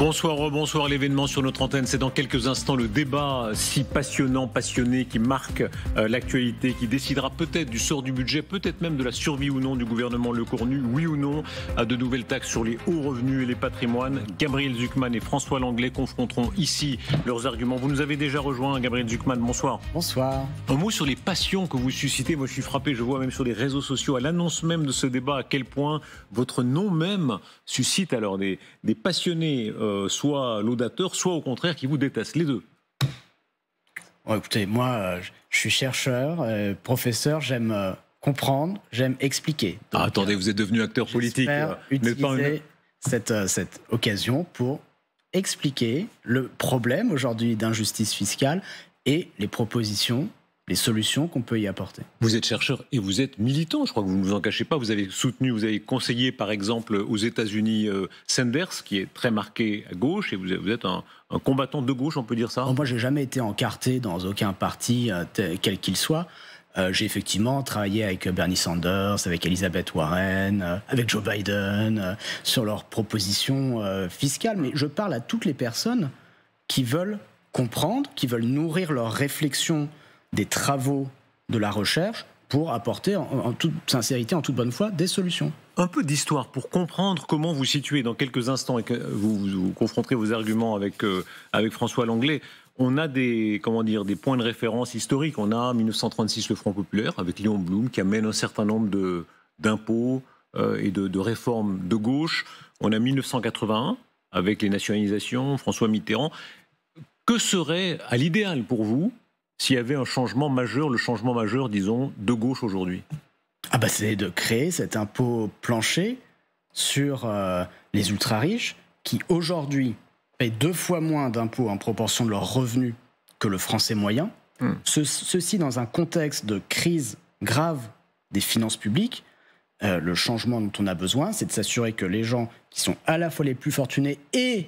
Bonsoir, rebonsoir. L'événement sur notre antenne, c'est dans quelques instants le débat si passionnant, passionné, qui marque l'actualité, qui décidera peut-être du sort du budget, peut-être même de la survie ou non du gouvernement Lecornu, oui ou non à de nouvelles taxes sur les hauts revenus et les patrimoines. Gabriel Zucman et François Langlais confronteront ici leurs arguments. Vous nous avez déjà rejoint, Gabriel Zucman, bonsoir. Bonsoir. Un mot sur les passions que vous suscitez. Moi, je suis frappé, je vois même sur les réseaux sociaux, à l'annonce même de ce débat, à quel point votre nom même suscite alors des passionnés, soit laudateurs, soit au contraire qui vous détestent, les deux. Bon, écoutez, moi, je suis chercheur, professeur, j'aime comprendre, j'aime expliquer. Donc, attendez, vous êtes devenu acteur politique. Utiliser cette occasion pour expliquer le problème aujourd'hui d'injustice fiscale et les propositions, les solutions qu'on peut y apporter. Vous êtes chercheur et vous êtes militant, je crois que vous ne vous en cachez pas. Vous avez soutenu, vous avez conseillé par exemple aux États-Unis Sanders, qui est très marqué à gauche, et vous êtes un combattant de gauche, on peut dire ça? Moi, j'ai jamais été encarté dans aucun parti, quel qu'il soit. J'ai effectivement travaillé avec Bernie Sanders, avec Elizabeth Warren, avec Joe Biden, sur leurs propositions fiscales. Mais je parle à toutes les personnes qui veulent comprendre, qui veulent nourrir leur réflexion des travaux de la recherche pour apporter en toute sincérité, en toute bonne foi, des solutions. Un peu d'histoire pour comprendre comment vous situez dans quelques instants et que vous confronterez vos arguments avec François Langlais. On a des points de référence historiques. On a 1936 le Front populaire avec Léon Blum qui amène un certain nombre d'impôts et de réformes de gauche. On a 1981 avec les nationalisations, François Mitterrand. Que serait à l'idéal pour vous s'il y avait un changement majeur, le changement majeur, disons, de gauche aujourd'hui? C'est de créer cet impôt plancher sur les ultra-riches qui, aujourd'hui, payent 2 fois moins d'impôts en proportion de leurs revenus que le français moyen. Ceci dans un contexte de crise grave des finances publiques. Le changement dont on a besoin, c'est de s'assurer que les gens qui sont à la fois les plus fortunés et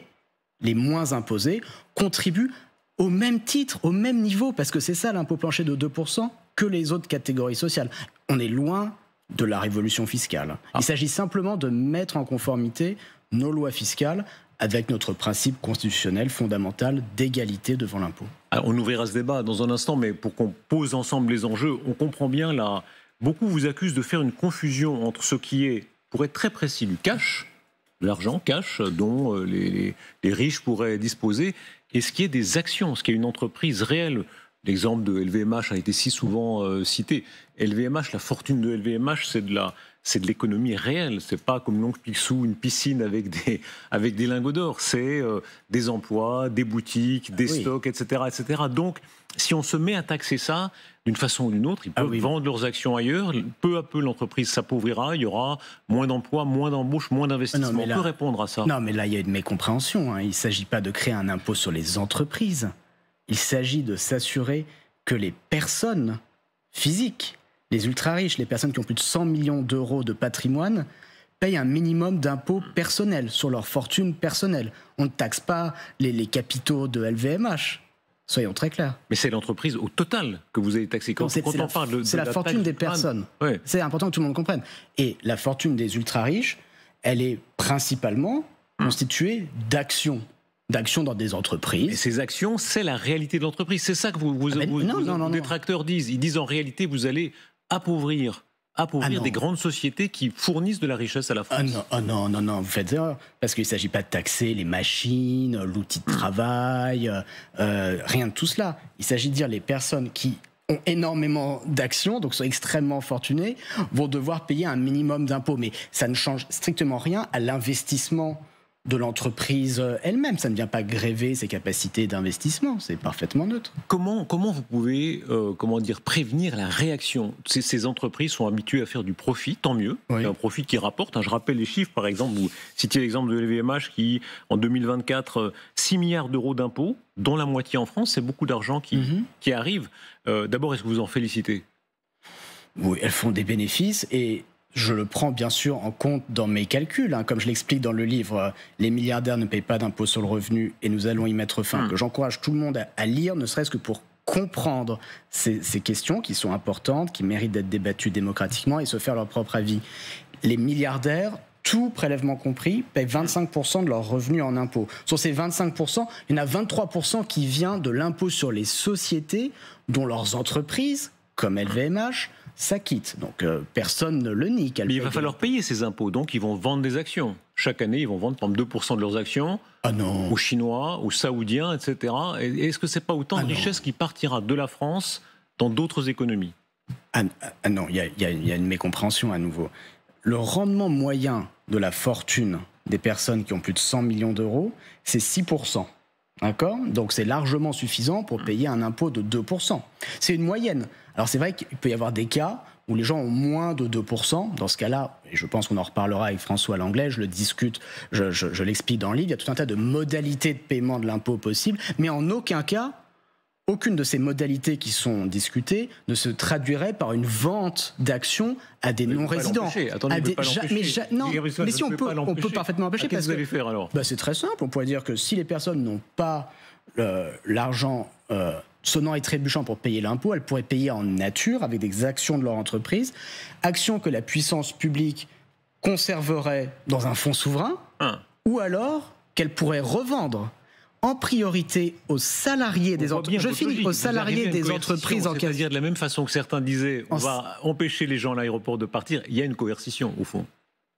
les moins imposés contribuent au même titre, au même niveau, parce que c'est ça l'impôt plancher de 2% que les autres catégories sociales. On est loin de la révolution fiscale. Il s'agit simplement de mettre en conformité nos lois fiscales avec notre principe constitutionnel fondamental d'égalité devant l'impôt. Alors on ouvrira ce débat dans un instant, mais pour qu'on pose ensemble les enjeux, on comprend bien là. Beaucoup vous accusent de faire une confusion entre ce qui est, pour être très précis, du cash, de l'argent cash dont les riches pourraient disposer, et ce qui est des actions, ce qui est une entreprise réelle. L'exemple de LVMH a été si souvent cité. LVMH, la fortune de LVMH, c'est de l'économie réelle. C'est pas comme l'oncle Picsou, une piscine avec des lingots d'or. C'est des emplois, des boutiques, des stocks, etc., etc. Donc, si on se met à taxer ça d'une façon ou d'une autre, ils peuvent vendre leurs actions ailleurs. Peu à peu, l'entreprise s'appauvrira. Il y aura moins d'emplois, moins d'embauches, moins d'investissements. On peut répondre à ça. Non, mais là, il y a une mécompréhension. Il ne s'agit pas de créer un impôt sur les entreprises. Il s'agit de s'assurer que les personnes physiques, les ultra-riches, les personnes qui ont plus de 100 millions d'euros de patrimoine, payent un minimum d'impôts personnels sur leur fortune personnelle. On ne taxe pas les capitaux de LVMH. Soyons très clairs. Mais c'est l'entreprise au total que vous avez taxé. C'est la fortune des personnes. Ouais. C'est important que tout le monde comprenne. Et la fortune des ultra-riches, elle est principalement constituée d'actions dans des entreprises. Et ces actions, c'est la réalité de l'entreprise. C'est ça que vos détracteurs disent. Ils disent en réalité, vous allez appauvrir des grandes sociétés qui fournissent de la richesse à la France. Non, vous faites erreur. Parce qu'il ne s'agit pas de taxer les machines, l'outil de travail, rien de tout cela. Il s'agit de dire les personnes qui ont énormément d'actions, donc sont extrêmement fortunées, vont devoir payer un minimum d'impôts. Mais ça ne change strictement rien à l'investissement de l'entreprise elle-même. Ça ne vient pas gréver ses capacités d'investissement, c'est parfaitement neutre. Comment vous pouvez prévenir la réaction? Ces entreprises sont habituées à faire du profit, tant mieux, oui. Un profit qui rapporte. Je rappelle les chiffres, par exemple, vous citiez l'exemple de LVMH qui, en 2024, 6 milliards d'euros d'impôts, dont la moitié en France, c'est beaucoup d'argent qui arrive. D'abord, est-ce que vous en félicitez? Oui, elles font des bénéfices et je le prends bien sûr en compte dans mes calculs. Comme je l'explique dans le livre, les milliardaires ne payent pas d'impôt sur le revenu et nous allons y mettre fin. Que j'encourage tout le monde à lire, ne serait-ce que pour comprendre ces questions qui sont importantes, qui méritent d'être débattues démocratiquement et se faire leur propre avis. Les milliardaires tout prélèvement compris, payent 25% de leurs revenus en impôts. Sur ces 25%, il y en a 23% qui vient de l'impôt sur les sociétés dont leurs entreprises, comme LVMH, s'acquittent. Donc personne ne le nie. Mais il va falloir payer ces impôts, donc ils vont vendre des actions. Chaque année, ils vont vendre par exemple 2% de leurs actions aux Chinois, aux Saoudiens, etc. Et est-ce que ce n'est pas autant de richesse qui partira de la France dans d'autres économies ? Non, il y a une mécompréhension à nouveau. Le rendement moyen de la fortune des personnes qui ont plus de 100 millions d'euros, c'est 6%. D'accord ? Donc c'est largement suffisant pour payer un impôt de 2%. C'est une moyenne. Alors c'est vrai qu'il peut y avoir des cas où les gens ont moins de 2%. Dans ce cas-là, et je pense qu'on en reparlera avec François Langlais, je le discute, je l'explique dans le livre, il y a tout un tas de modalités de paiement de l'impôt possibles, mais en aucun cas, aucune de ces modalités qui sont discutées ne se traduirait par une vente d'actions à des non-résidents. Mais si on peut parfaitement empêcher. Qu'est-ce que vous allez faire alors ? C'est très simple. On pourrait dire que si les personnes n'ont pas l'argent sonnant et trébuchant pour payer l'impôt, elles pourraient payer en nature avec des actions de leur entreprise, actions que la puissance publique conserverait dans un fonds souverain, ou alors qu'elle pourrait revendre en priorité aux salariés des entreprises. Je finis aux salariés des entreprises en question. C'est-à-dire de la même façon que certains disaient, on va empêcher les gens à l'aéroport de partir. Il y a une coercition au fond.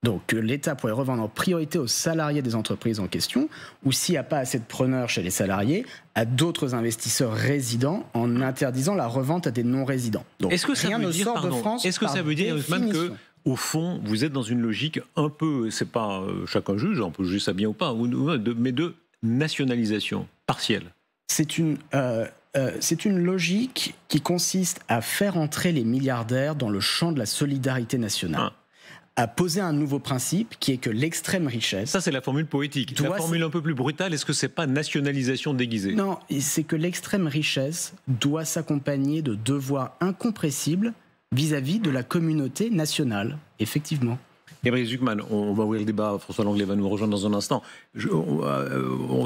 Donc l'État pourrait revendre en priorité aux salariés des entreprises en question, ou s'il n'y a pas assez de preneurs chez les salariés, à d'autres investisseurs résidents, en interdisant la revente à des non-résidents. Donc est-ce que rien ne sort de France. Est-ce que ça veut dire même que au fond, vous êtes dans une logique un peu, c'est pas chacun juge, on peut juger ça bien ou pas, mais de nationalisation partielle? C'est une logique qui consiste à faire entrer les milliardaires dans le champ de la solidarité nationale. À poser un nouveau principe qui est que l'extrême richesse... Ça, c'est la formule poétique. La formule un peu plus brutale, est-ce que c'est pas nationalisation déguisée? Non, c'est que l'extrême richesse doit s'accompagner de devoirs incompressibles vis-à-vis de la communauté nationale, effectivement. Gabriel Zucman, on va ouvrir le débat, François Langlais va nous rejoindre dans un instant.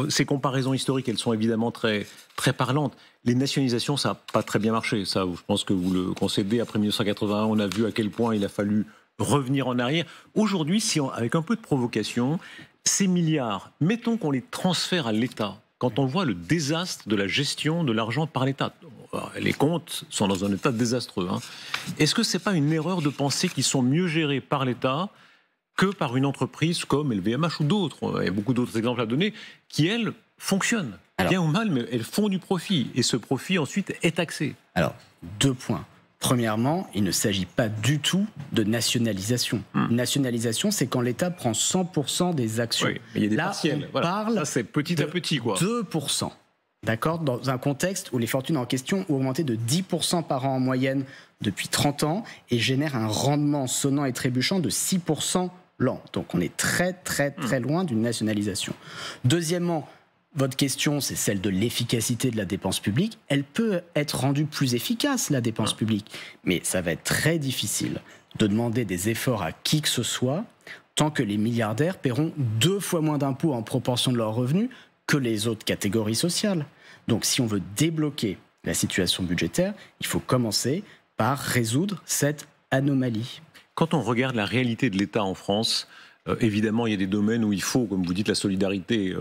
Ces comparaisons historiques, elles sont évidemment très, très parlantes. Les nationalisations, ça n'a pas très bien marché. Ça, je pense que vous le concédez. Après 1981, on a vu à quel point il a fallu revenir en arrière. Aujourd'hui, avec un peu de provocation, ces milliards, mettons qu'on les transfère à l'État, quand on voit le désastre de la gestion de l'argent par l'État, les comptes sont dans un état désastreux. Est-ce que ce n'est pas une erreur de penser qu'ils sont mieux gérés par l'État que par une entreprise comme LVMH ou d'autres? Il y a beaucoup d'autres exemples à donner qui, elles, fonctionnent. Bien ou mal, mais elles font du profit. Et ce profit, ensuite, est taxé. Alors, 2 points. Premièrement, il ne s'agit pas du tout de nationalisation. Nationalisation, c'est quand l'État prend 100% des actions. Oui, mais il y a des partiels. Parle ça, c'est petit à petit, quoi. 2%. D'accord ? Dans un contexte où les fortunes en question ont augmenté de 10% par an en moyenne depuis 30 ans et génèrent un rendement sonnant et trébuchant de 6% l'an. Donc on est très, très, très loin d'une nationalisation. Deuxièmement, votre question, c'est celle de l'efficacité de la dépense publique. Elle peut être rendue plus efficace, la dépense publique. Mais ça va être très difficile de demander des efforts à qui que ce soit tant que les milliardaires paieront 2 fois moins d'impôts en proportion de leurs revenus que les autres catégories sociales. Donc si on veut débloquer la situation budgétaire, il faut commencer par résoudre cette anomalie. Quand on regarde la réalité de l'État en France, évidemment, il y a des domaines où il faut, comme vous dites, la solidarité,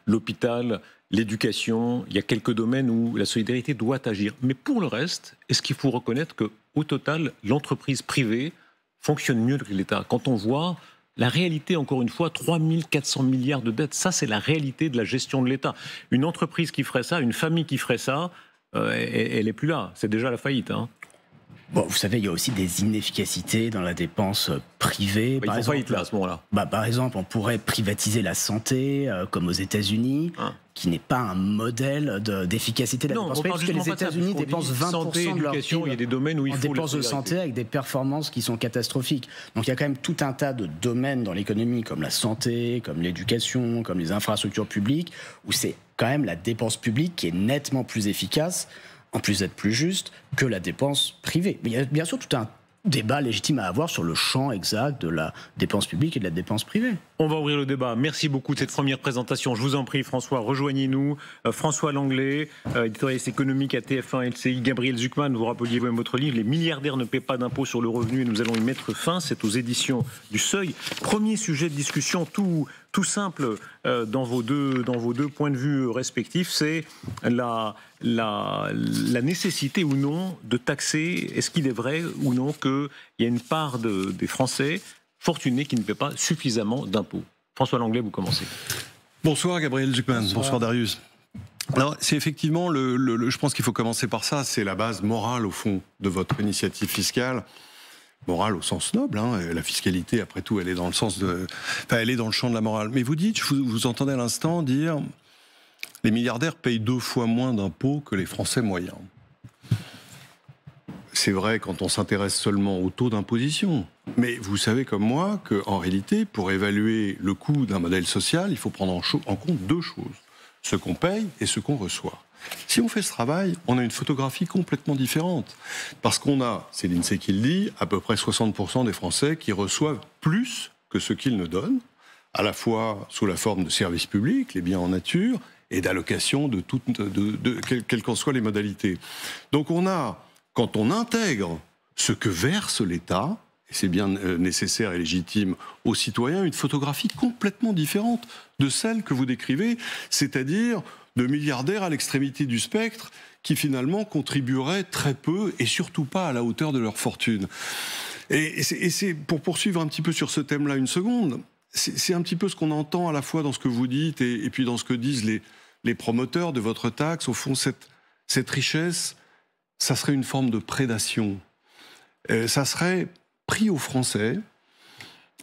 l'hôpital, l'éducation. Il y a quelques domaines où la solidarité doit agir. Mais pour le reste, est-ce qu'il faut reconnaître qu'au total, l'entreprise privée fonctionne mieux que l'État? Quand on voit la réalité, encore une fois, 3 400 milliards de dettes, ça, c'est la réalité de la gestion de l'État. Une entreprise qui ferait ça, une famille qui ferait ça, elle n'est plus là. C'est déjà la faillite, Bon, vous savez, il y a aussi des inefficacités dans la dépense privée. Par exemple, là, à ce moment-là. Par exemple, on pourrait privatiser la santé, comme aux États-Unis, qui n'est pas un modèle d'efficacité de la dépense privée, parce que les États-Unis dépensent 20% de leur PIB il y a des domaines où il faut dépenses de santé avec des performances qui sont catastrophiques. Donc il y a quand même tout un tas de domaines dans l'économie, comme la santé, comme l'éducation, comme les infrastructures publiques, où c'est quand même la dépense publique qui est nettement plus efficace, en plus d'être plus juste, que la dépense privée. Mais il y a bien sûr tout un débat légitime à avoir sur le champ exact de la dépense publique et de la dépense privée. On va ouvrir le débat. Merci beaucoup de cette première présentation. Je vous en prie, François, rejoignez-nous. François Langlais, éditorialiste économique à TF1 LCI. Gabriel Zucman, vous rappeliez même votre livre « Les milliardaires ne paient pas d'impôts sur le revenu et nous allons y mettre fin ». C'est aux éditions du Seuil. Premier sujet de discussion tout simple dans vos deux points de vue respectifs, c'est la nécessité ou non de taxer. Est-ce qu'il est vrai ou non qu'il y a une part des Français fortunés qui ne paient pas suffisamment d'impôts? François Langlais, vous commencez. Bonsoir Gabriel Zucman, bonsoir Darius. Alors c'est effectivement, je pense qu'il faut commencer par ça, c'est la base morale au fond de votre initiative fiscale. Morale au sens noble, hein. La fiscalité après tout elle est dans le sens elle est dans le champ de la morale. Mais vous dites, vous entendez à l'instant dire, les milliardaires payent 2 fois moins d'impôts que les Français moyens. C'est vrai quand on s'intéresse seulement au taux d'imposition. Mais vous savez comme moi qu'en réalité, pour évaluer le coût d'un modèle social, il faut prendre en compte 2 choses. Ce qu'on paye et ce qu'on reçoit. Si on fait ce travail, on a une photographie complètement différente. Parce qu'on a, c'est l'INSEE qui le dit, à peu près 60% des Français qui reçoivent plus que ce qu'ils ne donnent, à la fois sous la forme de services publics, les biens en nature, et d'allocations quelles qu'en soient les modalités. Donc on a, quand on intègre ce que verse l'État, et c'est bien nécessaire et légitime aux citoyens, une photographie complètement différente de celle que vous décrivez, c'est-à-dire de milliardaires à l'extrémité du spectre qui finalement contribueraient très peu et surtout pas à la hauteur de leur fortune. Et c'est pour poursuivre un petit peu sur ce thème-là une seconde, c'est un petit peu ce qu'on entend à la fois dans ce que vous dites et puis dans ce que disent les promoteurs de votre taxe. Au fond, cette richesse, ça serait une forme de prédation. Ça serait pris aux Français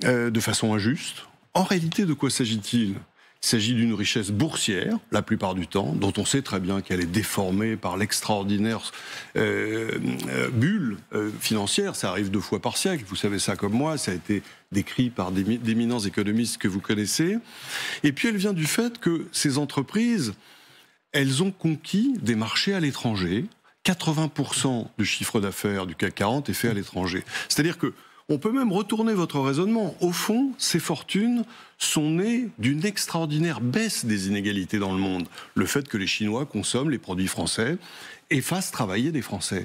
de façon injuste. En réalité, de quoi s'agit-il ? Il s'agit d'une richesse boursière, la plupart du temps, dont on sait très bien qu'elle est déformée par l'extraordinaire bulle financière. Ça arrive 2 fois par siècle, vous savez ça comme moi, ça a été décrit par d'éminents économistes que vous connaissez. Et puis elle vient du fait que ces entreprises, elles ont conquis des marchés à l'étranger. 80% du chiffre d'affaires du CAC 40 est fait à l'étranger. C'est-à-dire que on peut même retourner votre raisonnement. Au fond, ces fortunes sont nées d'une extraordinaire baisse des inégalités dans le monde. Le fait que les Chinois consomment les produits français et fassent travailler des Français.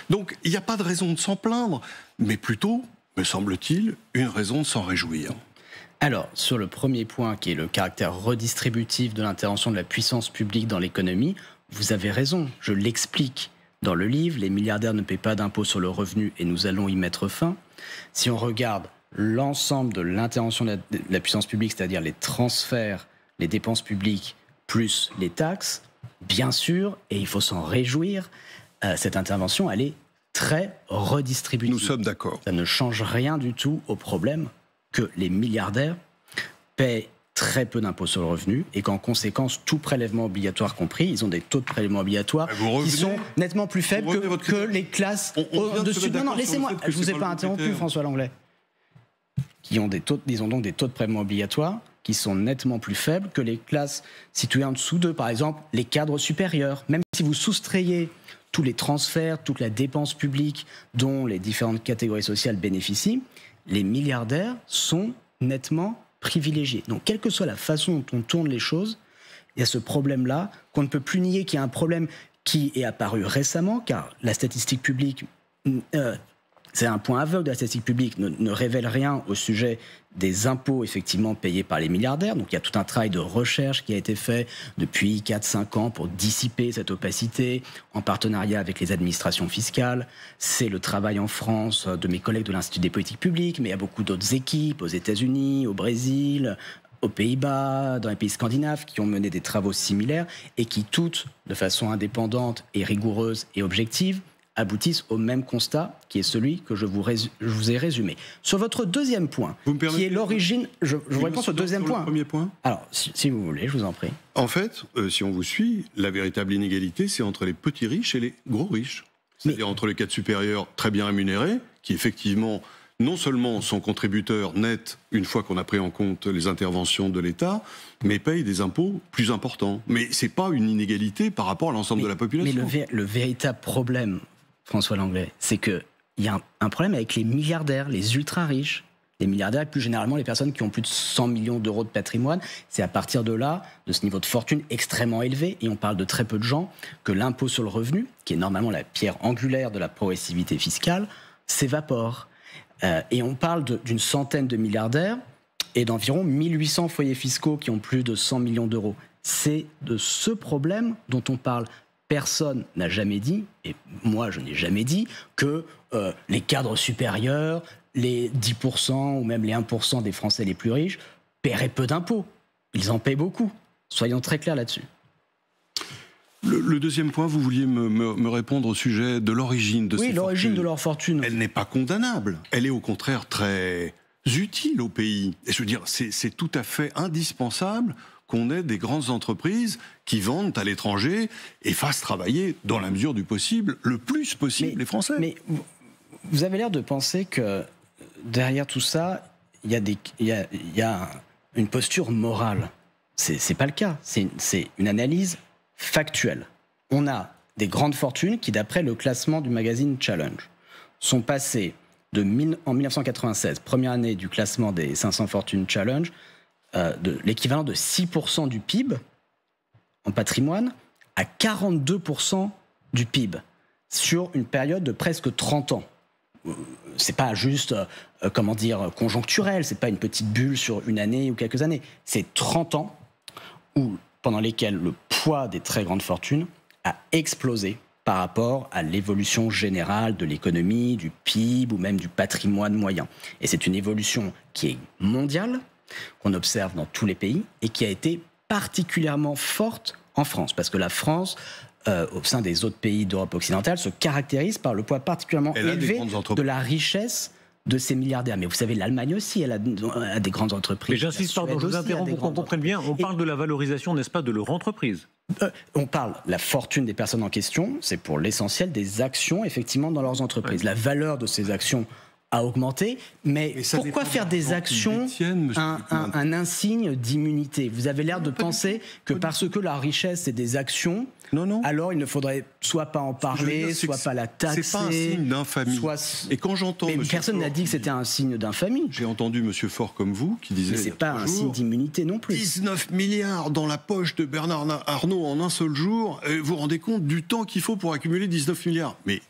Donc, il n'y a pas de raison de s'en plaindre, mais plutôt, me semble-t-il, une raison de s'en réjouir. Alors, sur le premier point, qui est le caractère redistributif de l'intervention de la puissance publique dans l'économie, vous avez raison, je l'explique. Dans le livre, les milliardaires ne paient pas d'impôts sur le revenu et nous allons y mettre fin. Si on regarde l'ensemble de l'intervention de la puissance publique, c'est-à-dire les transferts, les dépenses publiques, plus les taxes, bien sûr, et il faut s'en réjouir, cette intervention, elle est très redistributive. Nous sommes d'accord. Ça ne change rien du tout au problème que les milliardaires paient très peu d'impôts sur le revenu et qu'en conséquence, tout prélèvement obligatoire compris, ils ont des taux de prélèvement obligatoire qui sont nettement plus faibles que les classes au-dessus. Non, laissez-moi, je ne vous ai pas interrompu, François Langlais. Ils ont donc des taux de prélèvement obligatoire qui sont nettement plus faibles que les classes situées en dessous d'eux, par exemple les cadres supérieurs. Même si vous soustrayez tous les transferts, toute la dépense publique dont les différentes catégories sociales bénéficient, les milliardaires sont nettement privilégiés. Donc, quelle que soit la façon dont on tourne les choses, il y a ce problème-là qu'on ne peut plus nier, qu'il y a un problème qui est apparu récemment, car la statistique publique, c'est un point aveugle de la statistique publique, ne révèle rien au sujet des impôts effectivement payés par les milliardaires. Donc il y a tout un travail de recherche qui a été fait depuis 4-5 ans pour dissiper cette opacité en partenariat avec les administrations fiscales. C'est le travail en France de mes collègues de l'Institut des politiques publiques, mais il y a beaucoup d'autres équipes aux États-Unis, au Brésil, aux Pays-Bas, dans les pays scandinaves, qui ont mené des travaux similaires et qui toutes, de façon indépendante et rigoureuse et objective, aboutissent au même constat, qui est celui que je vous ai résumé. Sur votre deuxième point, qui est l'origine... Je vous réponds sur le deuxième point. Le premier point. Alors, si vous voulez, je vous en prie. En fait, si on vous suit, la véritable inégalité, c'est entre les petits riches et les gros riches. C'est-à-dire entre les cadres supérieurs très bien rémunérés, qui effectivement, non seulement sont contributeurs nets, une fois qu'on a pris en compte les interventions de l'État, mais payent des impôts plus importants. Mais ce n'est pas une inégalité par rapport à l'ensemble de la population. Mais le véritable problème, François Langlais, c'est qu'il y a un problème avec les milliardaires, les ultra-riches. Les milliardaires et plus généralement les personnes qui ont plus de 100 millions d'euros de patrimoine. C'est à partir de là, de ce niveau de fortune extrêmement élevé, et on parle de très peu de gens, que l'impôt sur le revenu, qui est normalement la pierre angulaire de la progressivité fiscale, s'évapore. Et on parle d'une centaine de milliardaires et d'environ 1800 foyers fiscaux qui ont plus de 100 millions d'euros. C'est de ce problème dont on parle. Personne n'a jamais dit, et moi je n'ai jamais dit, que les cadres supérieurs, les 10% ou même les 1% des Français les plus riches paieraient peu d'impôts. Ils en paient beaucoup. Soyons très clairs là-dessus. Le deuxième point, vous vouliez me répondre au sujet de l'origine de ces fortunes. Oui, l'origine de leur fortune. Elle n'est pas condamnable. Elle est au contraire très utile au pays. Et je veux dire, c'est tout à fait indispensable qu'on ait des grandes entreprises qui vendent à l'étranger et fassent travailler, dans la mesure du possible, le plus possible les Français. Mais vous avez l'air de penser que derrière tout ça, il y a une posture morale. C'est pas le cas. C'est une analyse factuelle. On a des grandes fortunes qui, d'après le classement du magazine Challenge, sont passées en 1996, première année du classement des 500 fortunes Challenge, de l'équivalent de 6% du PIB en patrimoine à 42% du PIB sur une période de presque 30 ans. C'est pas juste, conjoncturel, c'est pas une petite bulle sur une année ou quelques années. C'est 30 ans pendant lesquels le poids des très grandes fortunes a explosé par rapport à l'évolution générale de l'économie, du PIB ou même du patrimoine moyen. Et c'est une évolution qui est mondiale, qu'on observe dans tous les pays et qui a été particulièrement forte en France. Parce que la France, au sein des autres pays d'Europe occidentale, se caractérise par le poids particulièrement élevé de la richesse de ces milliardaires. Mais vous savez, l'Allemagne aussi, elle a des grandes entreprises. Mais j'insiste, pardon, je vous interromps pour qu'on comprenne bien. On parle de la valorisation, n'est-ce pas, de leur entreprise? On parle la fortune des personnes en question, c'est pour l'essentiel des actions, effectivement, dans leurs entreprises. Ouais. La valeur de ces actions a augmenté, mais pourquoi faire des actions un insigne d'immunité? Vous avez l'air de penser que parce que la richesse c'est des actions, alors il ne faudrait soit pas en parler, soit pas la taxer. C'est pas un signe d'infamie. Et quand j'entends, mais personne n'a dit que c'était un signe d'infamie. J'ai entendu Monsieur Faure comme vous qui disait. Mais c'est pas un signe d'immunité non plus. 19 milliards dans la poche de Bernard Arnault en un seul jour. Vous vous rendez compte du temps qu'il faut pour accumuler 19 milliards? Mais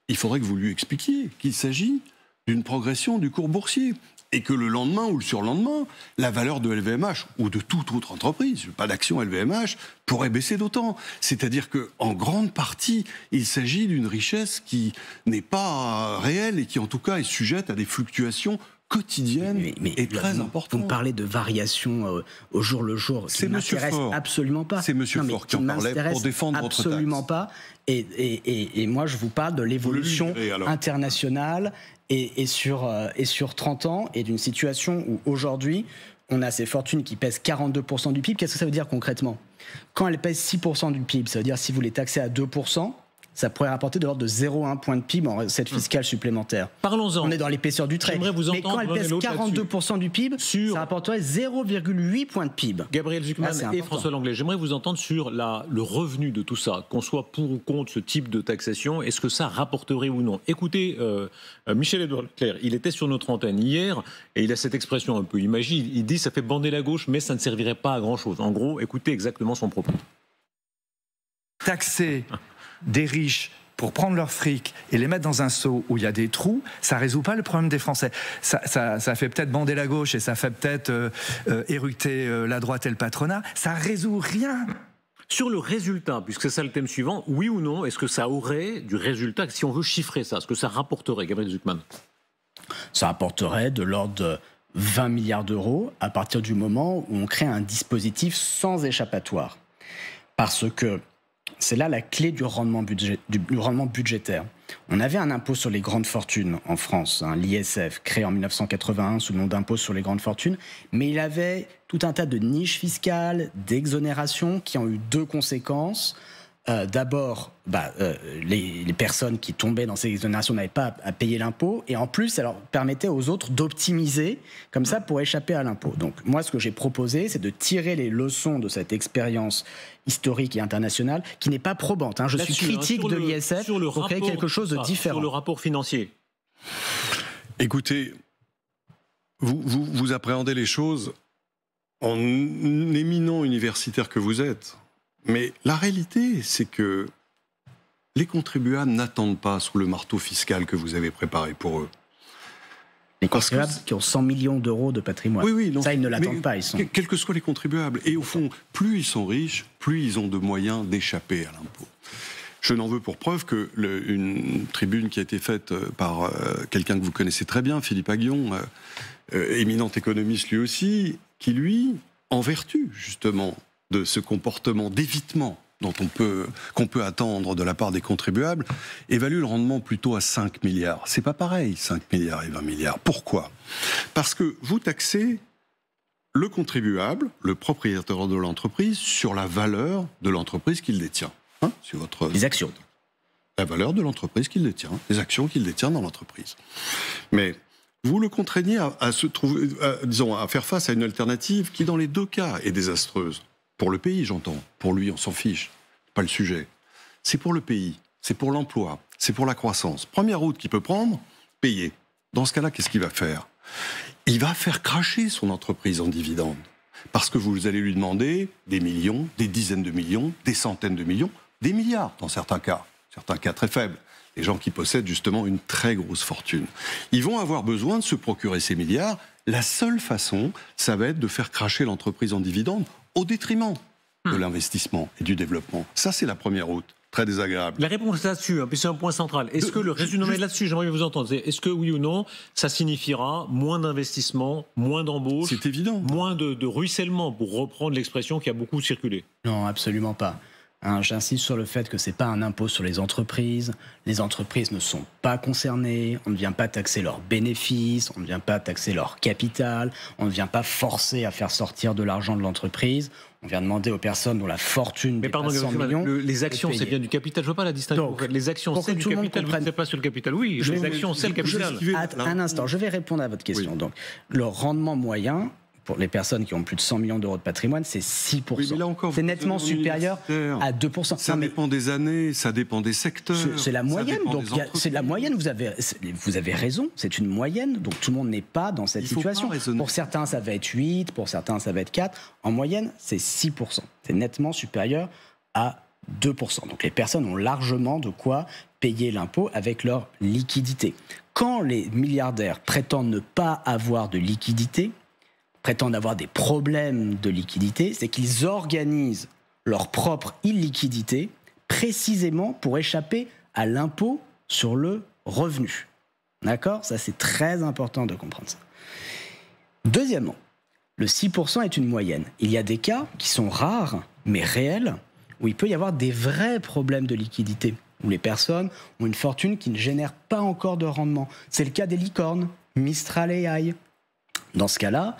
il faudrait que vous lui expliquiez qu'il s'agit d'une progression du cours boursier. Et que le lendemain ou le surlendemain, la valeur de LVMH ou de toute autre entreprise, pas d'action LVMH, pourrait baisser d'autant. C'est-à-dire qu'en grande partie, il s'agit d'une richesse qui n'est pas réelle et qui en tout cas est sujette à des fluctuations quotidiennes et très importantes. Vous parlez de variations au jour le jour. C'est Monsieur Faure. Absolument pas. C'est Monsieur Faure qui en parlait pour défendre votre taxe. Absolument pas. Et moi, je vous parle de l'évolution internationale et sur 30 ans et d'une situation où aujourd'hui, on a ces fortunes qui pèsent 42% du PIB. Qu'est-ce que ça veut dire concrètement? Quand elles pèsent 6% du PIB, ça veut dire si vous les taxez à 2%, ça pourrait rapporter de l'ordre de 0,1 point de PIB en recette fiscale supplémentaire. Parlons-en. On est dans l'épaisseur du trait. Mais quand elle pèse 42% du PIB, ça rapporterait 0,8 points de PIB. Gabriel Zucman et François Langlais, j'aimerais vous entendre sur le revenu de tout ça, qu'on soit pour ou contre ce type de taxation, est-ce que ça rapporterait ou non? Écoutez, Michel-Édouard Leclerc, il était sur notre antenne hier, et il a cette expression un peu imagée, il dit ça fait bander la gauche, mais ça ne servirait pas à grand-chose. En gros, écoutez exactement son propos. Taxer des riches pour prendre leur fric et les mettre dans un seau où il y a des trous, ça résout pas le problème des Français. Ça fait peut-être bander la gauche et ça fait peut-être éructer la droite et le patronat. Ça résout rien. Sur le résultat, puisque c'est ça le thème suivant, oui ou non, est-ce que ça aurait du résultat, si on veut chiffrer ça, est-ce que ça rapporterait, Gabriel Zucman? Ça rapporterait de l'ordre de 20 milliards d'euros à partir du moment où on crée un dispositif sans échappatoire. Parce que c'est là la clé du rendement budgétaire. On avait un impôt sur les grandes fortunes en France, l'ISF, créé en 1981 sous le nom d'impôt sur les grandes fortunes, mais il avait tout un tas de niches fiscales, d'exonérations qui ont eu deux conséquences. D'abord, les personnes qui tombaient dans ces exonérations n'avaient pas à payer l'impôt, et en plus, ça leur permettait aux autres d'optimiser, comme ça, pour échapper à l'impôt. Donc, moi, ce que j'ai proposé, c'est de tirer les leçons de cette expérience historique et internationale, qui n'est pas probante. Je suis critique de l'ISF pour créer quelque chose de différent. Sur le rapport financier. Écoutez, vous appréhendez les choses en éminent universitaire que vous êtes. Mais la réalité, c'est que les contribuables n'attendent pas sous le marteau fiscal que vous avez préparé pour eux. Les contribuables qui ont 100 millions d'euros de patrimoine. Oui, non, ça, ils ne l'attendent pas. Ils sont... Quels que soient les contribuables. Et au fond, plus ils sont riches, plus ils ont de moyens d'échapper à l'impôt. Je n'en veux pour preuve que une tribune qui a été faite par quelqu'un que vous connaissez très bien, Philippe Aghion, éminent économiste lui aussi, qui lui, en vertu justement de ce comportement d'évitement qu'on peut attendre de la part des contribuables, évalue le rendement plutôt à 5 milliards. C'est pas pareil, 5 milliards et 20 milliards. Pourquoi ? Parce que vous taxez le contribuable, le propriétaire de l'entreprise, sur la valeur de l'entreprise qu'il détient. Sur les actions. La valeur de l'entreprise qu'il détient, les actions qu'il détient dans l'entreprise. Mais vous le contraignez à faire face à une alternative qui, dans les deux cas, est désastreuse. Pour le pays, j'entends. Pour lui, on s'en fiche. Pas le sujet. C'est pour le pays. C'est pour l'emploi. C'est pour la croissance. Première route qu'il peut prendre, payer. Dans ce cas-là, qu'est-ce qu'il va faire ? Il va faire cracher son entreprise en dividendes. Parce que vous allez lui demander des millions, des dizaines de millions, des centaines de millions, des milliards dans certains cas très faibles. Les gens qui possèdent justement une très grosse fortune. Ils vont avoir besoin de se procurer ces milliards. La seule façon, ça va être de faire cracher l'entreprise en dividendes au détriment de l'investissement et du développement. Ça, c'est la première route. Très désagréable. La réponse là-dessus, puis c'est un point central. Est-ce que le résumé là-dessus, j'aimerais vous entendre, est-ce que oui ou non, ça signifiera moins d'investissement, moins d'embauches, c'est évident, moins de ruissellement, pour reprendre l'expression qui a beaucoup circulé ? Non, absolument pas. J'insiste sur le fait que ce n'est pas un impôt sur les entreprises ne sont pas concernées, on ne vient pas taxer leurs bénéfices, on ne vient pas taxer leur capital, on ne vient pas forcer à faire sortir de l'argent de l'entreprise, on vient demander aux personnes dont la fortune dépasse 100 millions... les actions, c'est bien du capital, je ne veux pas la distinction. Donc, les actions, c'est du capital, vous ne pas sur le capital, oui, les actions, c'est le capital. Un instant, je vais répondre à votre question. Oui. Donc, le rendement moyen... pour les personnes qui ont plus de 100 millions d'euros de patrimoine, c'est 6%. Oui, mais là encore, c'est nettement supérieur à 2%. Ça dépend des années, ça dépend des secteurs. C'est la moyenne, donc c'est la moyenne, vous avez raison, c'est une moyenne, donc tout le monde n'est pas dans cette situation. Pour certains, ça va être 8, pour certains, ça va être 4. En moyenne, c'est 6%. C'est nettement supérieur à 2%. Donc les personnes ont largement de quoi payer l'impôt avec leur liquidité. Quand les milliardaires prétendent ne pas avoir de liquidité, prétendent avoir des problèmes de liquidité, c'est qu'ils organisent leur propre illiquidité précisément pour échapper à l'impôt sur le revenu. D'accord ? Ça, c'est très important de comprendre ça. Deuxièmement, le 6% est une moyenne. Il y a des cas qui sont rares, mais réels, où il peut y avoir des vrais problèmes de liquidité, où les personnes ont une fortune qui ne génère pas encore de rendement. C'est le cas des licornes, Mistral et AI. Dans ce cas-là,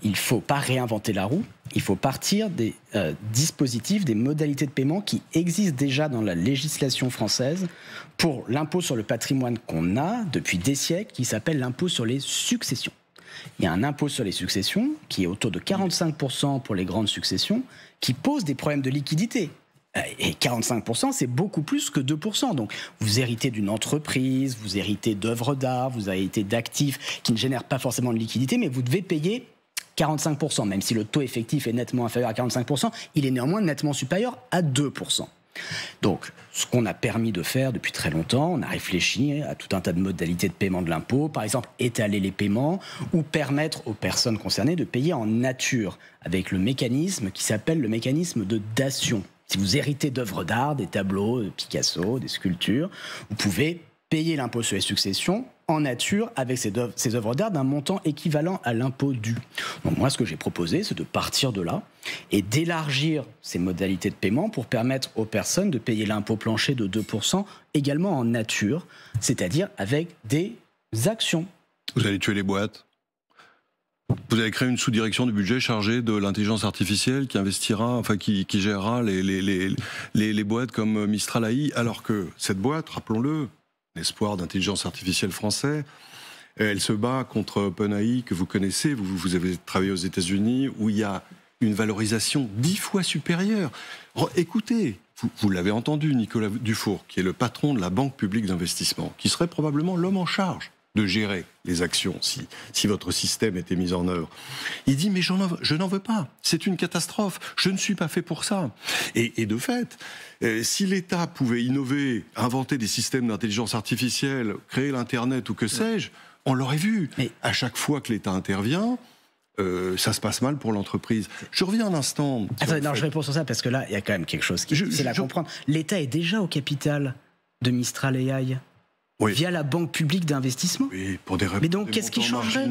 il ne faut pas réinventer la roue, il faut partir des dispositifs, des modalités de paiement qui existent déjà dans la législation française pour l'impôt sur le patrimoine qu'on a depuis des siècles, qui s'appelle l'impôt sur les successions. Il y a un impôt sur les successions qui est au taux de 45% pour les grandes successions, qui pose des problèmes de liquidité. Et 45%, c'est beaucoup plus que 2%. Donc, vous héritez d'une entreprise, vous héritez d'œuvres d'art, vous héritez d'actifs qui ne génèrent pas forcément de liquidité, mais vous devez payer 45%, même si le taux effectif est nettement inférieur à 45%, il est néanmoins nettement supérieur à 2%. Donc, ce qu'on a permis de faire depuis très longtemps, on a réfléchi à tout un tas de modalités de paiement de l'impôt, par exemple étaler les paiements ou permettre aux personnes concernées de payer en nature avec le mécanisme qui s'appelle le mécanisme de dation. Si vous héritez d'œuvres d'art, des tableaux de Picasso, des sculptures, vous pouvez payer l'impôt sur les successions en nature avec ces œuvres d'art d'un montant équivalent à l'impôt dû. Donc moi, ce que j'ai proposé, c'est de partir de là et d'élargir ces modalités de paiement pour permettre aux personnes de payer l'impôt plancher de 2% également en nature, c'est-à-dire avec des actions. Vous allez tuer les boîtes ? Vous avez créé une sous-direction du budget chargée de l'intelligence artificielle qui investira, enfin qui gérera les boîtes comme Mistral AI, alors que cette boîte, rappelons-le, l'espoir d'intelligence artificielle français, elle se bat contre OpenAI que vous connaissez, vous avez travaillé aux États-Unis, où il y a une valorisation 10 fois supérieure. Écoutez, vous l'avez entendu, Nicolas Dufour, qui est le patron de la Banque publique d'investissement, qui serait probablement l'homme en charge de gérer les actions si votre système était mis en œuvre. Il dit mais je n'en veux pas, c'est une catastrophe, je ne suis pas fait pour ça. Et de fait, si l'État pouvait innover, inventer des systèmes d'intelligence artificielle, créer l'Internet ou que sais-je, on l'aurait vu. Mais à chaque fois que l'État intervient, ça se passe mal pour l'entreprise. Je reviens un instant. Attendez, non, je réponds sur ça parce que là, il y a quand même quelque chose qui c'est à comprendre. L'État est déjà au capital de Mistral AI. Oui. Via la Banque publique d'investissement. Oui, pour des mais donc, qu'est-ce qui changerait?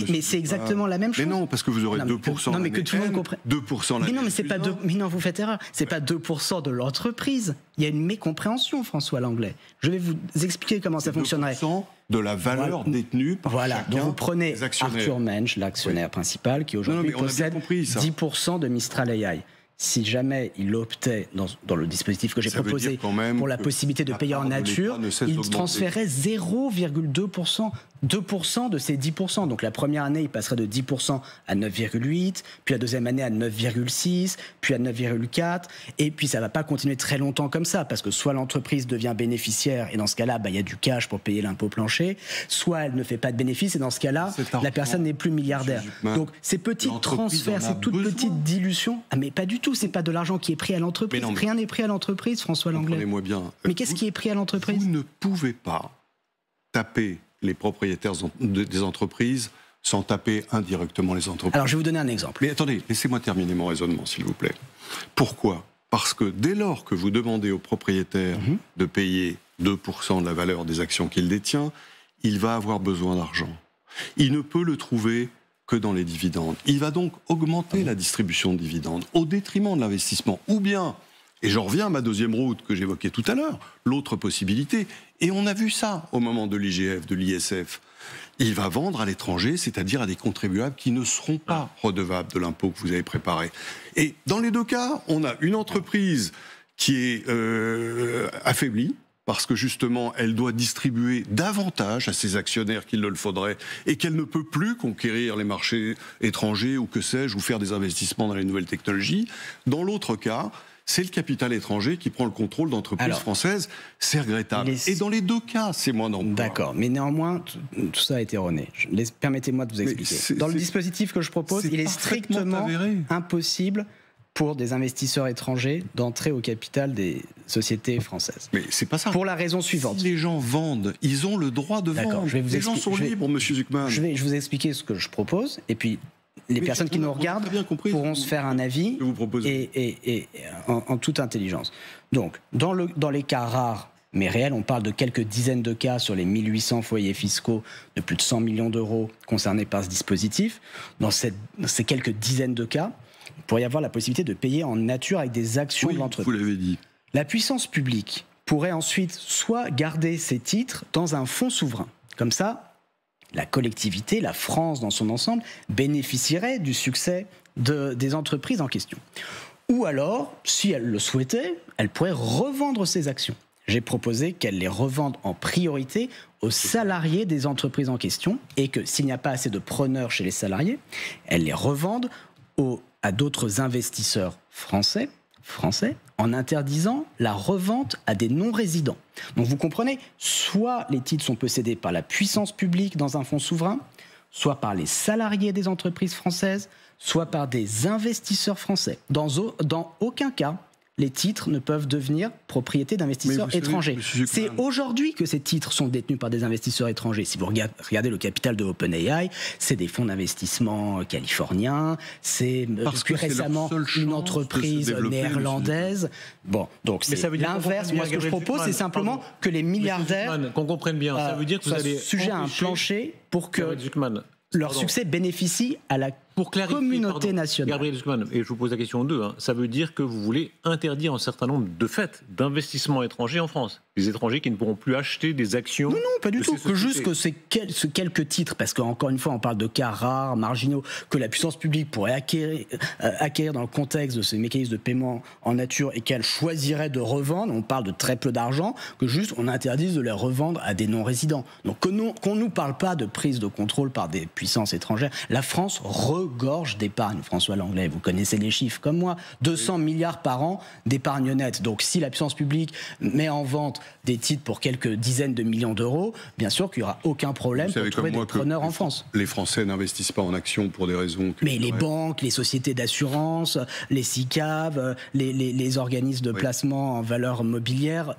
Mais c'est exactement la même chose. Mais non, parce que vous aurez 2%. Non, mais que tout le monde comprenne. 2% mais non, mais c'est pas 2. Mais non, vous faites erreur. C'est pas 2% de l'entreprise. Il y a une mécompréhension, François Langlais. Je vais vous expliquer comment ça fonctionnerait. 2% de la valeur détenue par chacun. Donc vous prenez Arthur Mensch, l'actionnaire principal, qui aujourd'hui possède 10% de Mistral AI. Si jamais il optait dans le dispositif que j'ai proposé pour la possibilité de payer en nature, il transférait 0,2%, 2% de ces 10%. Donc la première année, il passerait de 10% à 9,8%, puis la deuxième année à 9,6%, puis à 9,4%, et puis ça ne va pas continuer très longtemps comme ça, parce que soit l'entreprise devient bénéficiaire, et dans ce cas-là, il y a du cash pour payer l'impôt plancher, soit elle ne fait pas de bénéfice, et dans ce cas-là, la personne n'est plus milliardaire. Donc ces petits transferts, ces toutes petites dilutions, mais pas du tout. C'est pas de l'argent qui est pris à l'entreprise. Rien n'est pris à l'entreprise, François Langlais. Comprenez-moi bien. Mais qu'est-ce qui est pris à l'entreprise? Vous ne pouvez pas taper les propriétaires des entreprises sans taper indirectement les entreprises. Alors, je vais vous donner un exemple. Mais attendez, laissez-moi terminer mon raisonnement, s'il vous plaît. Pourquoi? Parce que dès lors que vous demandez au propriétaire de payer 2% de la valeur des actions qu'il détient, il va avoir besoin d'argent. Il ne peut le trouver que dans les dividendes. Il va donc augmenter la distribution de dividendes au détriment de l'investissement. Ou bien, et j'en reviens à ma deuxième route que j'évoquais tout à l'heure, l'autre possibilité, et on a vu ça au moment de l'IGF, de l'ISF, il va vendre à l'étranger, c'est-à-dire à des contribuables qui ne seront pas redevables de l'impôt que vous avez préparé. Et dans les deux cas, on a une entreprise qui est affaiblie, parce que justement, elle doit distribuer davantage à ses actionnaires qu'il ne le faudrait, et qu'elle ne peut plus conquérir les marchés étrangers, ou que sais-je, ou faire des investissements dans les nouvelles technologies. Dans l'autre cas, c'est le capital étranger qui prend le contrôle d'entreprises françaises. C'est regrettable. Et dans les deux cas, c'est moins d'emplois. D'accord, mais néanmoins, tout ça est erroné. Permettez-moi de vous expliquer. Dans le dispositif que je propose, il est strictement impossible pour des investisseurs étrangers d'entrer au capital des sociétés françaises. Mais c'est pas ça. Pour la raison suivante. Si les gens vendent, ils ont le droit de vendre. Les gens sont libres, monsieur Zucman. Je vais vous expliquer ce que je propose, et puis les personnes qui nous regardent pourront se faire un avis et en toute intelligence. Donc, dans les cas rares, mais réels, on parle de quelques dizaines de cas sur les 1800 foyers fiscaux de plus de 100 millions d'euros concernés par ce dispositif. Dans ces quelques dizaines de cas, il pourrait y avoir la possibilité de payer en nature avec des actions de l'entreprise. Vous l'avez dit. La puissance publique pourrait ensuite soit garder ces titres dans un fonds souverain. Comme ça, la collectivité, la France dans son ensemble, bénéficierait du succès des entreprises en question. Ou alors, si elle le souhaitait, elle pourrait revendre ses actions. J'ai proposé qu'elle les revende en priorité aux salariés des entreprises en question, et que s'il n'y a pas assez de preneurs chez les salariés, elle les revende à d'autres investisseurs français, en interdisant la revente à des non-résidents. Donc vous comprenez, soit les titres sont possédés par la puissance publique dans un fonds souverain, soit par les salariés des entreprises françaises, soit par des investisseurs français. Dans aucun cas, les titres ne peuvent devenir propriété d'investisseurs étrangers. C'est aujourd'hui que ces titres sont détenus par des investisseurs étrangers. Si vous regardez le capital de OpenAI, c'est des fonds d'investissement californiens, c'est depuis récemment une entreprise néerlandaise. Bon, donc c'est l'inverse. Moi, ce que je propose, c'est simplement que les milliardaires... Qu'on comprenne bien, ça veut dire que vous allez sujet à un plancher pour que leur succès bénéficie à la communauté nationale. Gabriel Zucman, et je vous pose la question en deux, ça veut dire que vous voulez interdire un certain nombre de faits d'investissements étrangers en France. Des étrangers qui ne pourront plus acheter des actions. Non, pas du tout. Que juste que ces quelques titres, parce qu'encore une fois, on parle de cas rares, marginaux, que la puissance publique pourrait acquérir dans le contexte de ces mécanismes de paiement en nature et qu'elle choisirait de revendre, on parle de très peu d'argent, que juste on interdise de les revendre à des non-résidents. Donc qu'on nous parle pas de prise de contrôle par des puissances étrangères. La France regorge d'épargne, François Langlais. Vous connaissez les chiffres comme moi. 200 milliards par an d'épargne nette. Donc si la puissance publique met en vente des titres pour quelques dizaines de millions d'euros, bien sûr qu'il n'y aura aucun problème pour trouver des preneurs en France. Les Français n'investissent pas en actions pour des raisons... Mais les banques, les sociétés d'assurance, les SICAV, les organismes de placement en valeur mobilière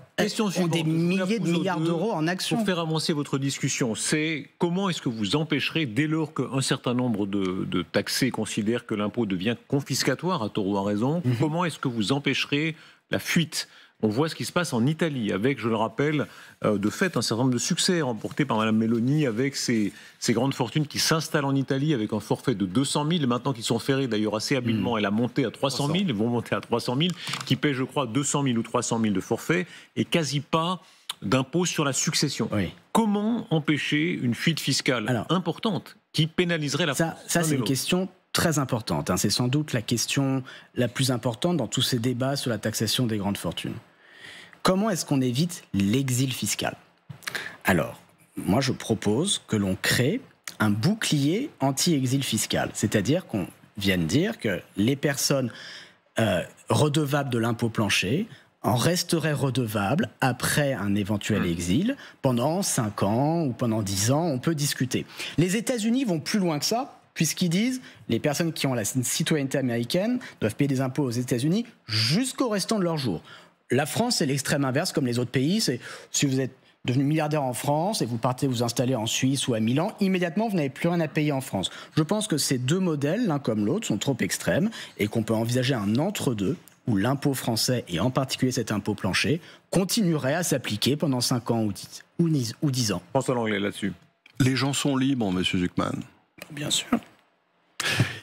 ont des milliers de milliards d'euros en actions. Pour faire avancer votre discussion, c'est comment est-ce que vous empêcherez, dès lors qu'un certain nombre de taxés considèrent que l'impôt devient confiscatoire, à tort ou à raison, comment est-ce que vous empêcherez la fuite ? On voit ce qui se passe en Italie, avec, je le rappelle, de fait, un certain nombre de succès remportés par Mme Meloni, avec ces grandes fortunes qui s'installent en Italie avec un forfait de 200 000, maintenant qu'ils sont ferrés d'ailleurs assez habilement, elle a monté à 300 000, ils vont monter à 300 000, qui paient, je crois, 200 000 ou 300 000 de forfait, et quasi pas d'impôt sur la succession. Oui. Comment empêcher une fuite fiscale importante qui pénaliserait la France ? Ça c'est une question très importante. C'est sans doute la question la plus importante dans tous ces débats sur la taxation des grandes fortunes. Comment est-ce qu'on évite l'exil fiscal ? Alors, moi je propose que l'on crée un bouclier anti-exil fiscal. C'est-à-dire qu'on vienne dire que les personnes redevables de l'impôt plancher en resteraient redevables après un éventuel exil pendant 5 ans ou pendant 10 ans, on peut discuter. Les États-Unis vont plus loin que ça, puisqu'ils disent les personnes qui ont la citoyenneté américaine doivent payer des impôts aux États-Unis jusqu'au restant de leur jour. La France, c'est l'extrême inverse, comme les autres pays. C'est si vous êtes devenu milliardaire en France et vous partez vous installer en Suisse ou à Milan, immédiatement, vous n'avez plus rien à payer en France. Je pense que ces deux modèles, l'un comme l'autre, sont trop extrêmes et qu'on peut envisager un entre-deux où l'impôt français, et en particulier cet impôt plancher, continuerait à s'appliquer pendant 5 ans ou 10 ans. François Langlais, là-dessus. Les gens sont libres, M. Zuckman. Bien sûr.